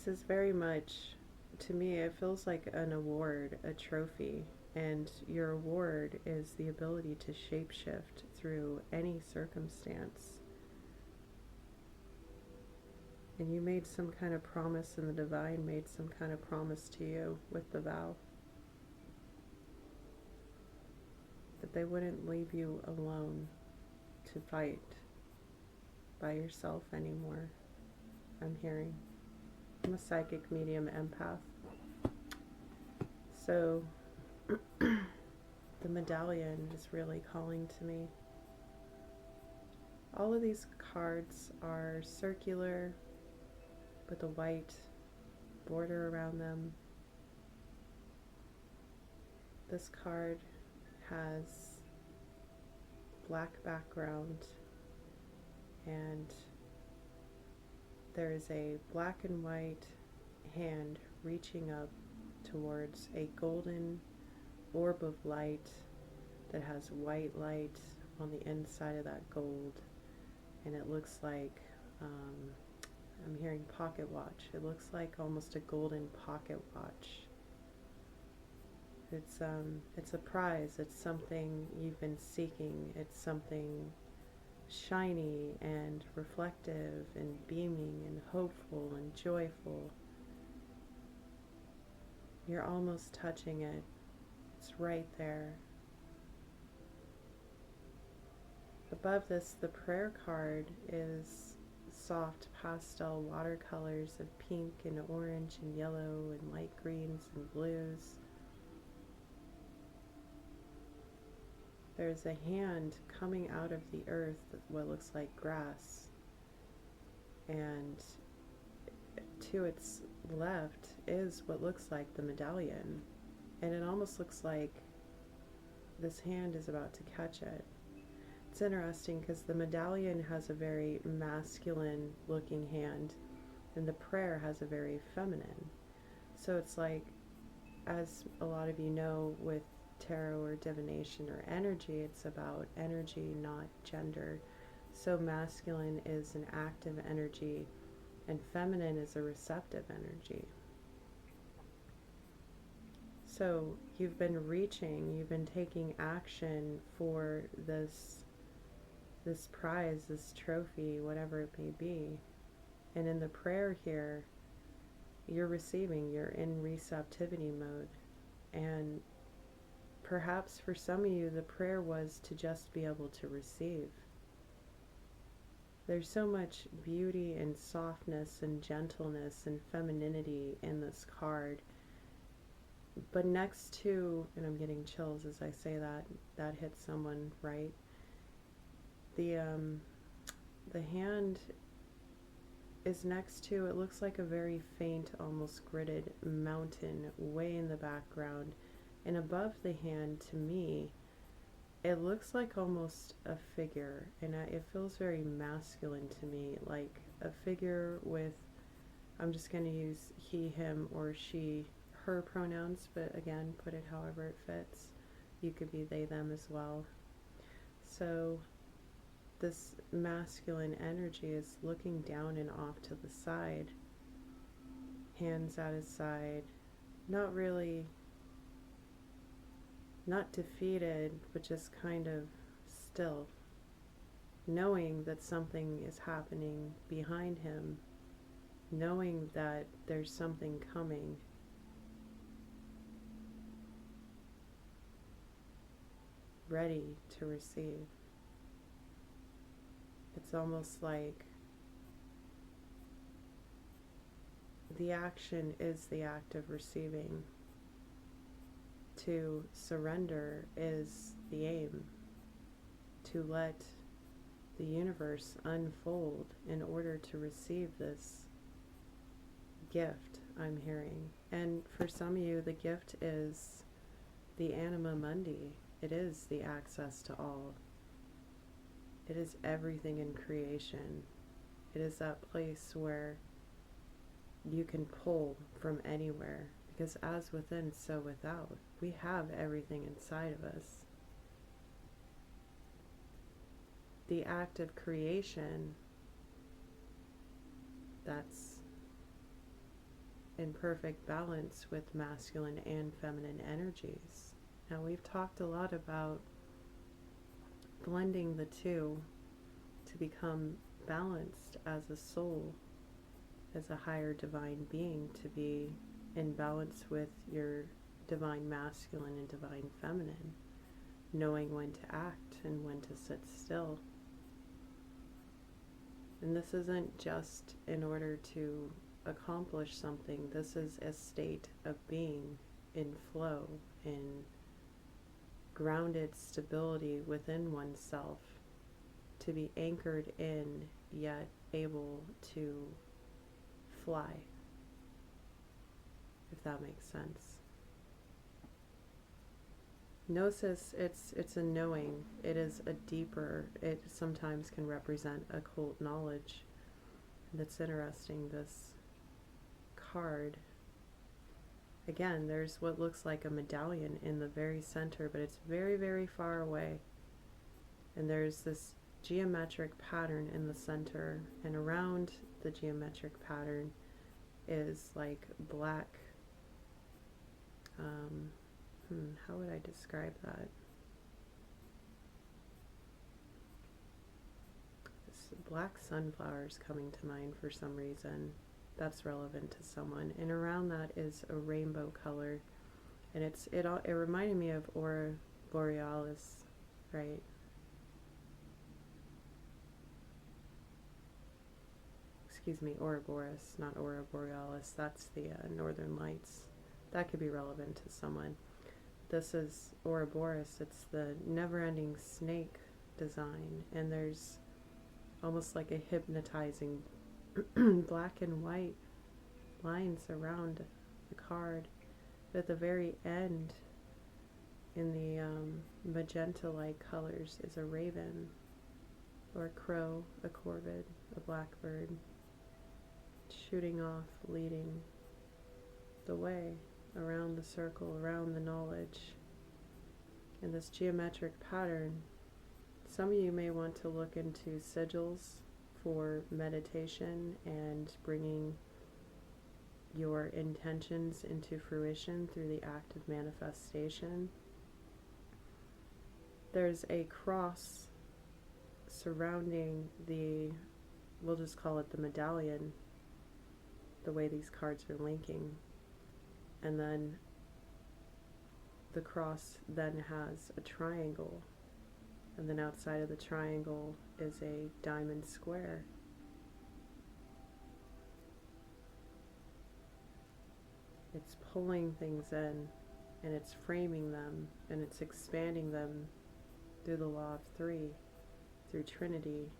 This is very much, to me, it feels like an award, a trophy. And your award is the ability to shapeshift through any circumstance. And you made some kind of promise, and the divine made some kind of promise to you with the vow that they wouldn't leave you alone to fight by yourself anymore. I'm hearing. I'm a psychic medium empath. So the medallion is really calling to me. All of these cards are circular with a white border around them. This card has black background, and there is a black and white hand reaching up towards a golden orb of light that has white light on the inside of that gold, and it looks like I'm hearing pocket watch. It looks like almost a golden pocket watch. It's a prize. It's something you've been seeking. It's something shiny and reflective and beaming and hopeful and joyful. You're almost touching it. It's right there. Above this, the prayer card is soft pastel watercolors of pink and orange and yellow and light greens and blues. There's a hand coming out of the earth, what looks like grass, and to its left is what looks like the medallion, and it almost looks like this hand is about to catch it. It's interesting because the medallion has a very masculine looking hand and the prayer has a very feminine. So it's like, as a lot of you know with tarot or divination or energy, it's about energy, not gender. So masculine is an active energy and feminine is a receptive energy. So you've been reaching, you've been taking action for this prize, this trophy, whatever it may be. And in the prayer here, you're receiving, you're in receptivity mode. And perhaps for some of you, the prayer was to just be able to receive. There's so much beauty and softness and gentleness and femininity in this card. But next to, and I'm getting chills as I say that, that hits someone, right? The hand is next to, it looks like a very faint, almost gridded mountain way in the background. And above the hand, to me, it looks like almost a figure, and it feels very masculine to me, like a figure with, I'm just going to use he, him, or she, her pronouns, but again, put it however it fits. You could be they, them as well. So this masculine energy is looking down and off to the side, hands at his side, not really, not defeated, but just kind of still, knowing that something is happening behind him, knowing that there's something coming. Ready to receive. It's almost like the action is the act of receiving. To surrender is the aim. To let the universe unfold in order to receive this gift, I'm hearing. And for some of you, the gift is the anima mundi. It is the access to all. It is everything in creation. It is that place where you can pull from anywhere, because as within, so without. We have everything inside of us. The act of creation, that's in perfect balance with masculine and feminine energies. Now, we've talked a lot about blending the two to become balanced as a soul, as a higher divine being, to be in balance with your divine masculine and divine feminine, knowing when to act and when to sit still. And this isn't just in order to accomplish something. This is a state of being in flow, in grounded stability within oneself, to be anchored in, yet able to fly, if that makes sense. Gnosis, it's a knowing. It is a deeper, it sometimes can represent occult knowledge. And it's interesting, this card, again, there's what looks like a medallion in the very center, but it's very, very far away. And there's this geometric pattern in the center, and around the geometric pattern is like black, how would I describe that? This black sunflowers coming to mind for some reason. That's relevant to someone. And around that is a rainbow color, and it reminded me of Aurora Borealis, right? Excuse me, Ouroboros, not Aurora Borealis. That's the Northern Lights. That could be relevant to someone. This is Ouroboros. It's the never-ending snake design, and there's almost like a hypnotizing black and white lines around the card. But at the very end, in the magenta-like colors, is a raven, or a crow, a corvid, a blackbird, shooting off, leading the way around the circle, around the knowledge. In this geometric pattern, some of you may want to look into sigils for meditation and bringing your intentions into fruition through the act of manifestation. There's a cross surrounding the, we'll just call it the medallion, the way these cards are linking. And then the cross then has a triangle, and then outside of the triangle is a diamond square. It's pulling things in, and it's framing them, and it's expanding them through the law of three, through Trinity.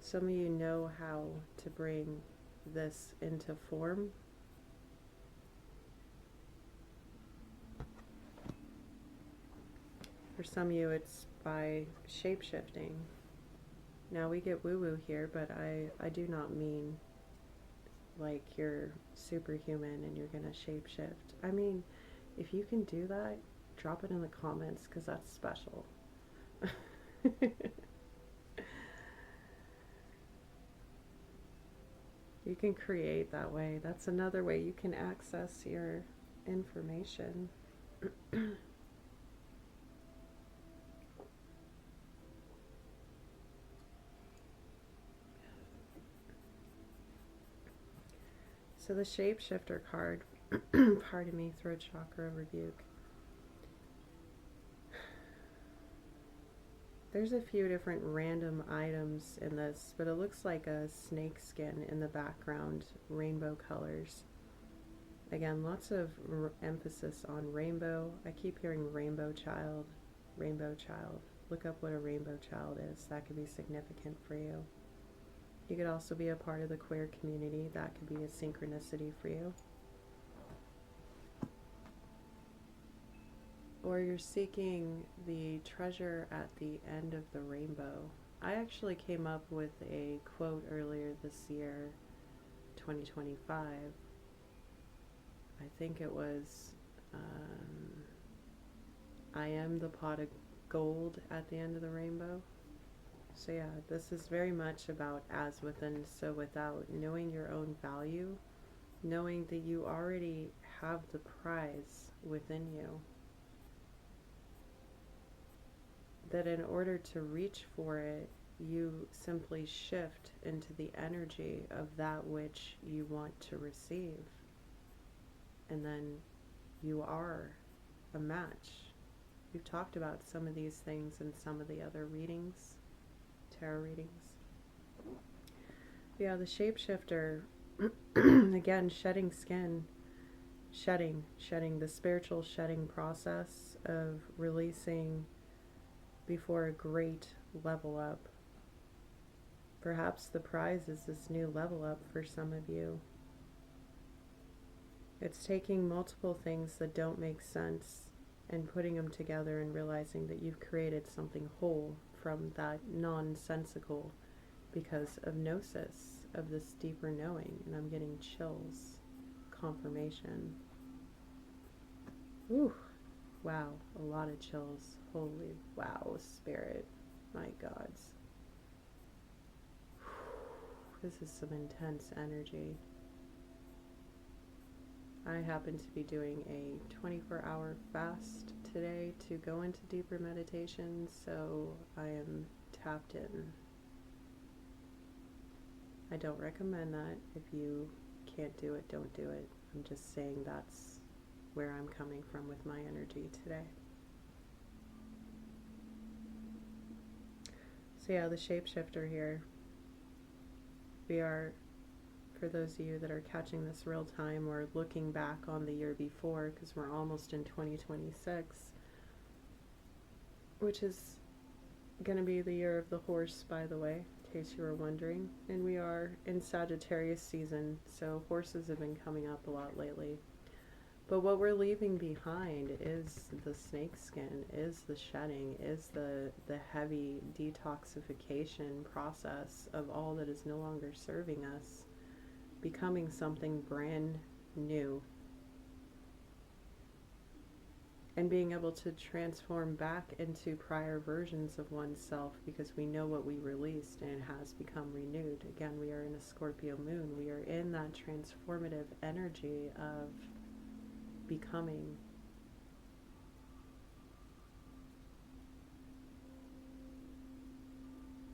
Some of you know how to bring this into form. For some of you, it's by shape-shifting. Now, we get woo-woo here, but I do not mean like you're superhuman and you're going to shape-shift. I mean, if you can do that, drop it in the comments, because that's special. You can create that way. That's another way you can access your information. So the shapeshifter card, pardon me, throat chakra rebuke. There's a few different random items in this, but it looks like a snake skin in the background, rainbow colors. Again, lots of emphasis on rainbow. I keep hearing rainbow child, rainbow child. Look up what a rainbow child is. That could be significant for you. You could also be a part of the queer community. That could be a synchronicity for you. Or you're seeking the treasure at the end of the rainbow. I actually came up with a quote earlier this year, 2025. I think it was, I am the pot of gold at the end of the rainbow. So yeah, this is very much about as within, so without, knowing your own value, knowing that you already have the prize within you. That in order to reach for it, you simply shift into the energy of that which you want to receive. And then you are a match. We've talked about some of these things in some of the other readings, tarot readings. Yeah, the shapeshifter, again, shedding skin, shedding, the spiritual shedding process of releasing before a great level up. Perhaps the prize is this new level up for some of you. It's taking multiple things that don't make sense and putting them together and realizing that you've created something whole from that nonsensical because of gnosis, of this deeper knowing. And I'm getting chills, confirmation. Ooh, wow, a lot of chills. Holy wow, spirit, my gods. This is some intense energy. I happen to be doing a 24-hour fast today to go into deeper meditation, so I am tapped in. I don't recommend that. If you can't do it, don't do it. I'm just saying that's where I'm coming from with my energy today. So yeah, the shapeshifter here. We are, for those of you that are catching this real time or looking back on the year before, because we're almost in 2026, which is going to be the year of the horse, by the way, in case you were wondering. And we are in Sagittarius season, so horses have been coming up a lot lately. But what we're leaving behind is the snake skin, is the shedding, is the heavy detoxification process of all that is no longer serving us, becoming something brand new, and being able to transform back into prior versions of oneself because we know what we released and it has become renewed. Again, we are in a Scorpio moon. We are in that transformative energy of becoming.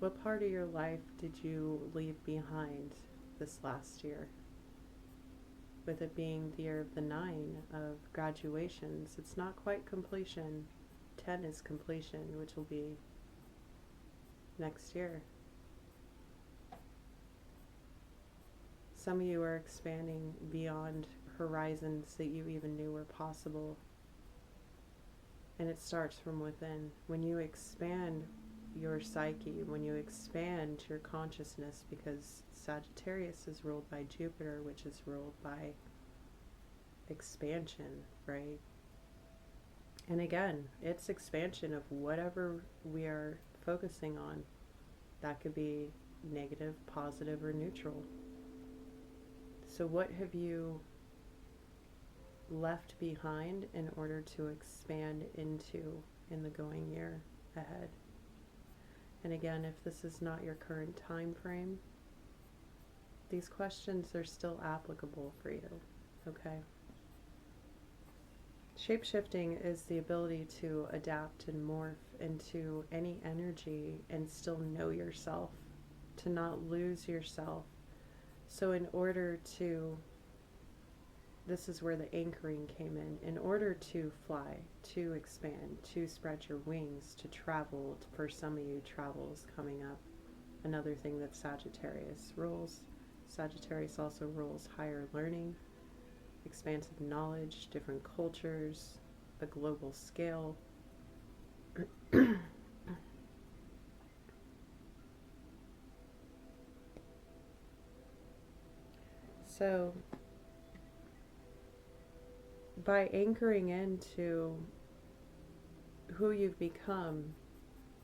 What part of your life did you leave behind this last year? With it being the year of the 9 of graduations, it's not quite completion. 10 is completion, which will be next year. Some of you are expanding beyond horizons that you even knew were possible. And it starts from within. When you expand your psyche, when you expand your consciousness, because Sagittarius is ruled by Jupiter, which is ruled by expansion, right? And again, it's expansion of whatever we are focusing on. That could be negative, positive, or neutral. So what have you left behind in order to expand into in the going year ahead? And again, if this is not your current time frame, these questions are still applicable for you, okay? Shapeshifting is the ability to adapt and morph into any energy and still know yourself, to not lose yourself. So in order to, this is where the anchoring came in order to fly, to expand, to spread your wings, to travel, for some of you, travel is coming up. Another thing that Sagittarius rules. Sagittarius also rules higher learning, expansive knowledge, different cultures, a global scale. So, by anchoring into who you've become,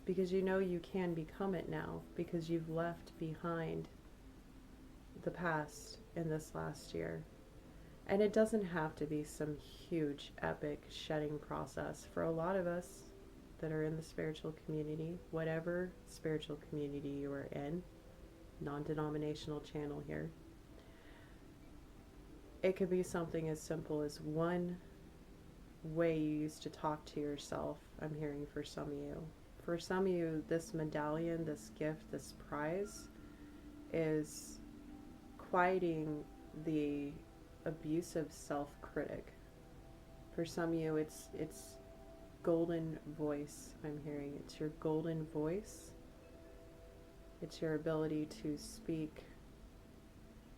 because you know you can become it now, because you've left behind the past in this last year. And it doesn't have to be some huge, epic shedding process. For a lot of us, that are in the spiritual community, whatever spiritual community you are in, non-denominational channel here. It could be something as simple as one way you used to talk to yourself. I'm hearing for some of you. For some of you, this medallion, this gift, this prize is quieting the abusive self-critic. For some of you, it's golden voice. I'm hearing it's your golden voice. It's your ability to speak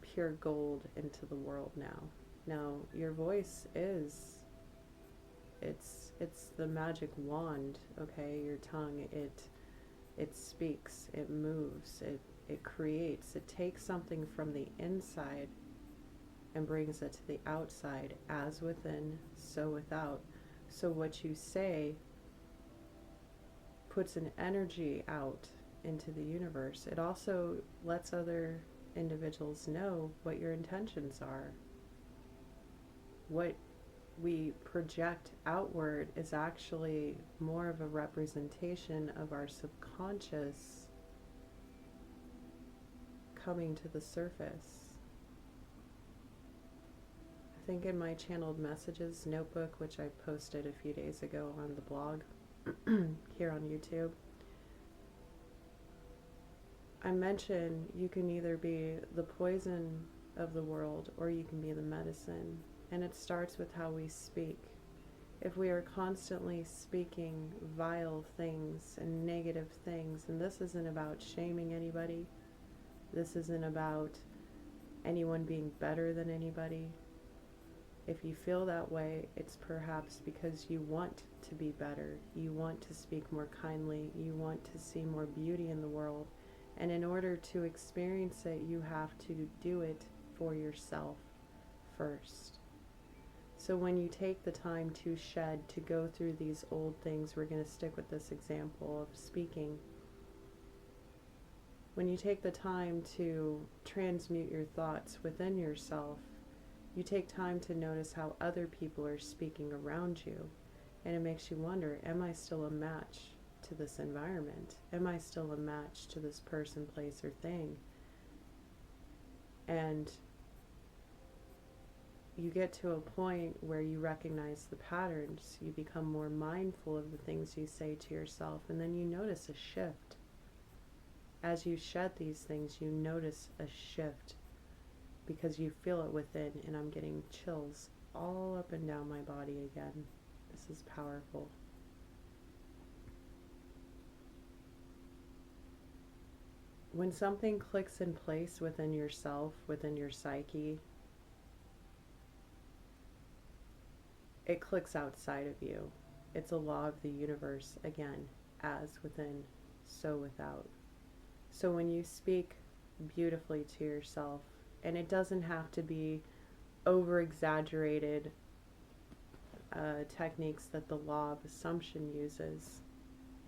pure gold into the world now. Now, your voice is it's the magic wand, okay? Your tongue, it speaks, it moves, it creates, it takes something from the inside and brings it to the outside, as within, so without. So what you say puts an energy out into the universe. It also lets other individuals know what your intentions are. What we project outward is actually more of a representation of our subconscious coming to the surface. I think in my channeled messages notebook, which I posted a few days ago on the blog here on YouTube, I mentioned you can either be the poison of the world or you can be the medicine. And it starts with how we speak. If we are constantly speaking vile things and negative things, and this isn't about shaming anybody, this isn't about anyone being better than anybody. If you feel that way, it's perhaps because you want to be better, you want to speak more kindly, you want to see more beauty in the world, and in order to experience it, you have to do it for yourself first. So when you take the time to shed, to go through these old things, we're going to stick with this example of speaking. When you take the time to transmute your thoughts within yourself, you take time to notice how other people are speaking around you. And it makes you wonder, am I still a match to this environment? Am I still a match to this person, place, or thing? And you get to a point where you recognize the patterns, you become more mindful of the things you say to yourself, and then you notice a shift. As you shed these things, you notice a shift because you feel it within, and I'm getting chills all up and down my body again. This is powerful. When something clicks in place within yourself, within your psyche, it clicks outside of you. It's a law of the universe, again, as within, so without. So when you speak beautifully to yourself, and it doesn't have to be over-exaggerated techniques that the law of assumption uses,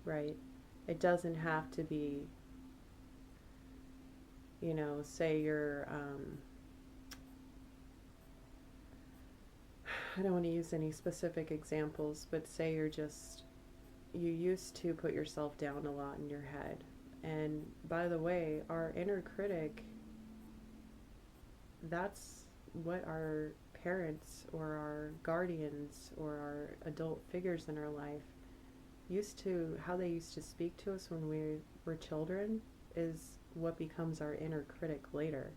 right? It doesn't have to be, you know, say you're, I don't want to use any specific examples, but say you used to put yourself down a lot in your head. And by the way, our inner critic, that's what our parents or our guardians or our adult figures in our life how they used to speak to us when we were children is what becomes our inner critic later.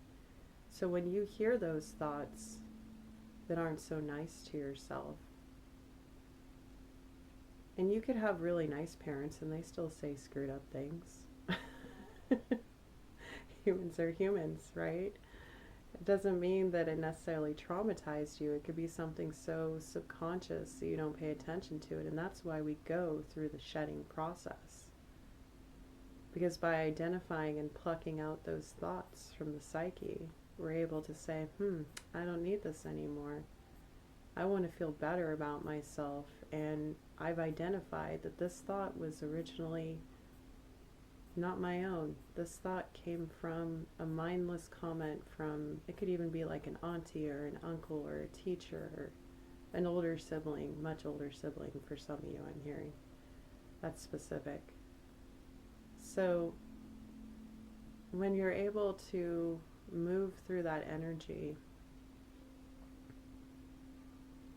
So when you hear those thoughts that aren't so nice to yourself, and you could have really nice parents and they still say screwed up things. Humans are humans, right? It doesn't mean that it necessarily traumatized you. It could be something so subconscious that you don't pay attention to it, and that's why we go through the shedding process. Because by identifying and plucking out those thoughts from the psyche, we're able to say, I don't need this anymore. I want to feel better about myself, and I've identified that this thought was originally not my own. This thought came from a mindless comment from, it could even be like an auntie or an uncle or a teacher or an older sibling, much older sibling for some of you I'm hearing. That's specific. So when you're able to move through that energy,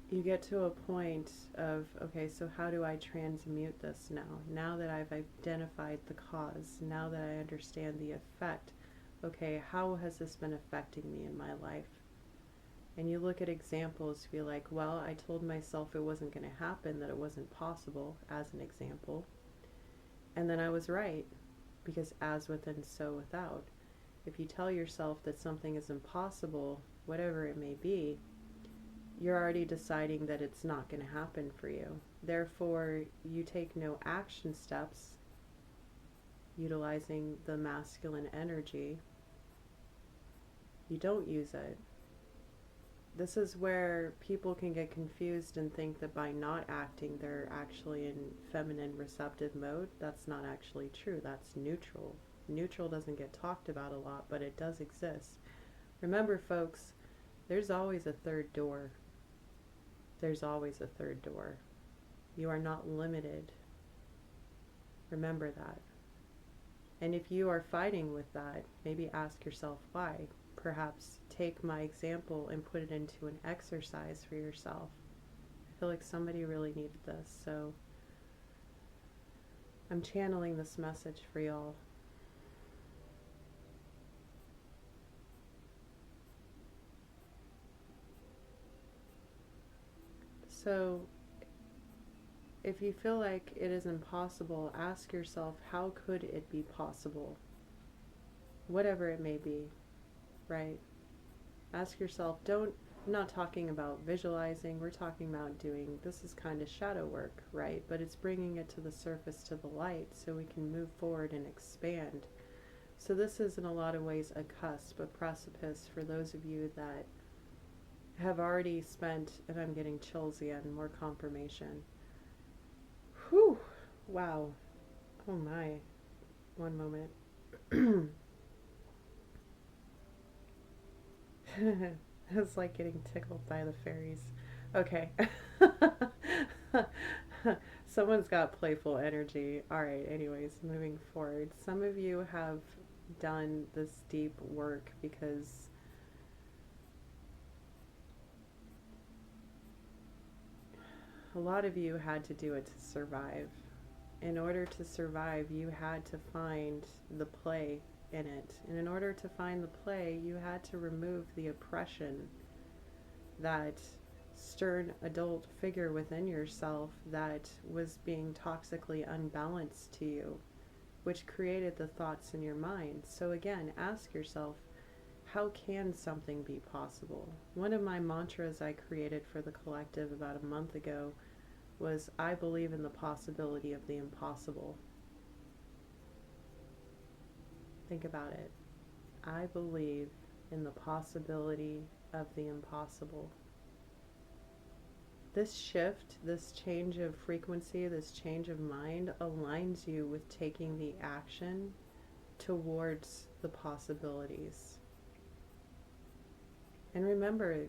you get to a point of, okay, so how do I transmute this now? Now that I've identified the cause, now that I understand the effect, okay, how has this been affecting me in my life? And you look at examples, feel like, well, I told myself it wasn't going to happen, that it wasn't possible, as an example. And then I was right, because as within, so without. If you tell yourself that something is impossible, whatever it may be, you're already deciding that it's not going to happen for you. Therefore, you take no action steps utilizing the masculine energy. You don't use it. This is where people can get confused and think that by not acting, they're actually in feminine receptive mode. That's not actually true. That's neutral. Neutral doesn't get talked about a lot, but it does exist. Remember, folks, there's always a third door. There's always a third door. You are not limited. Remember that. And if you are fighting with that, maybe ask yourself why. Perhaps take my example and put it into an exercise for yourself. I feel like somebody really needed this, so I'm channeling this message for y'all. So if you feel like it is impossible, ask yourself, how could it be possible? Whatever it may be, right? Ask yourself, I'm not talking about visualizing, we're talking about doing, this is kind of shadow work, right? But it's bringing it to the surface, to the light, so we can move forward and expand. So this is in a lot of ways a cusp, a precipice for those of you that have already spent, and I'm getting chills again, more confirmation. Whew, wow, oh my, one moment. It's like getting tickled by the fairies. Okay. Someone's got playful energy. Alright, anyways, moving forward. Some of you have done this deep work because a lot of you had to do it to survive. In order to survive, you had to find the play in it. And in order to find the play, you had to remove the oppression, that stern adult figure within yourself that was being toxically unbalanced to you, which created the thoughts in your mind. So again, ask yourself, how can something be possible? One of my mantras I created for the collective about a month ago was, I believe in the possibility of the impossible. Think about it. I believe in the possibility of the impossible. This shift, this change of frequency, this change of mind aligns you with taking the action towards the possibilities. And remember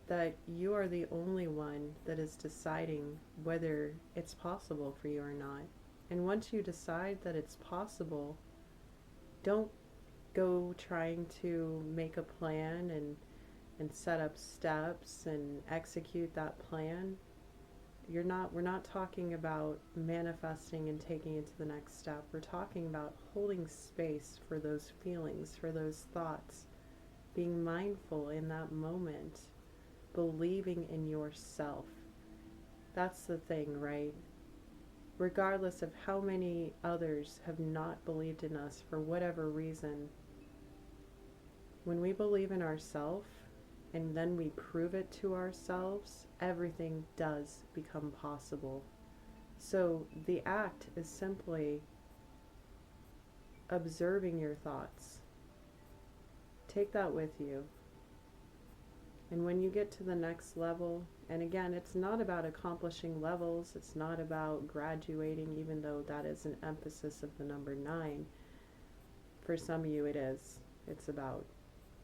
that you are the only one that is deciding whether it's possible for you or not. And once you decide that it's possible, don't go trying to make a plan and set up steps and execute that plan. We're not talking about manifesting and taking it to the next step. We're talking about holding space for those feelings, for those thoughts, being mindful in that moment, believing in yourself. That's the thing, right? Regardless of how many others have not believed in us for whatever reason, when we believe in ourselves and then we prove it to ourselves, everything does become possible. So the act is simply observing your thoughts. Take that with you. And when you get to the next level, and again, it's not about accomplishing levels, it's not about graduating, even though that is an emphasis of the number 9. For some of you it is. It's about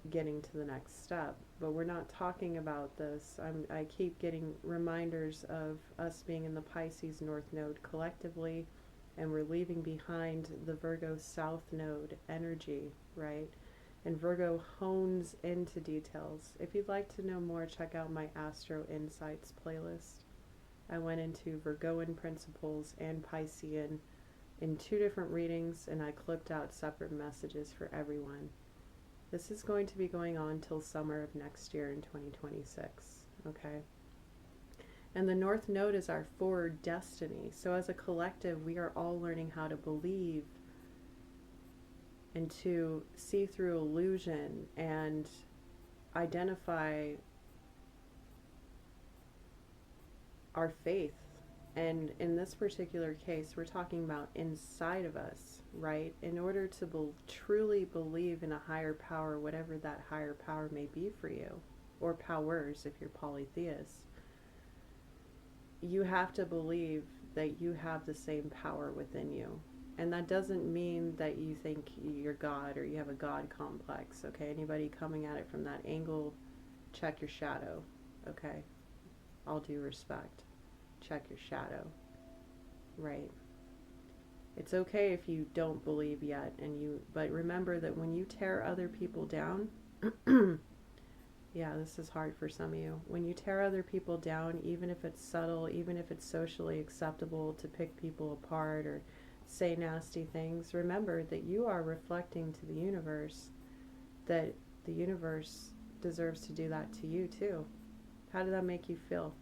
getting to the next step. But we're not talking about this. I keep getting reminders of us being in the Pisces North Node collectively, and we're leaving behind the Virgo South Node energy, right? And Virgo hones into details. If you'd like to know more, check out my Astro Insights playlist. I went into Virgoan principles and Piscean in 2 different readings, and I clipped out separate messages for everyone. This is going to be going on till summer of next year in 2026, okay? And the North Node is our forward destiny. So as a collective, we are all learning how to believe and to see through illusion and identify our faith. And in this particular case, we're talking about inside of us, right? In order to truly believe in a higher power, whatever that higher power may be for you, or powers if you're polytheist, you have to believe that you have the same power within you. And that doesn't mean that you think you're God or you have a God complex, okay? Anybody coming at it from that angle, check your shadow, okay? All due respect. Check your shadow, right? It's okay if you don't believe yet, but remember that when you tear other people down, yeah, this is hard for some of you. When you tear other people down, even if it's subtle, even if it's socially acceptable to pick people apart or say nasty things, remember that you are reflecting to the universe that the universe deserves to do that to you too. How did that make you feel?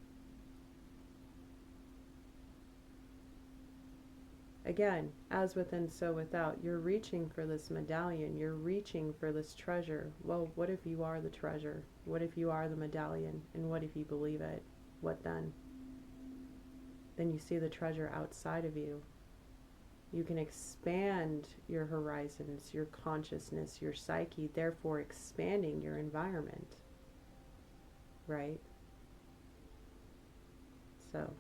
Again, as within, so without. You're reaching for this medallion. You're reaching for this treasure. Well, what if you are the treasure? What if you are the medallion? And what if you believe it? What then? Then you see the treasure outside of you. You can expand your horizons, your consciousness, your psyche, therefore expanding your environment. Right? So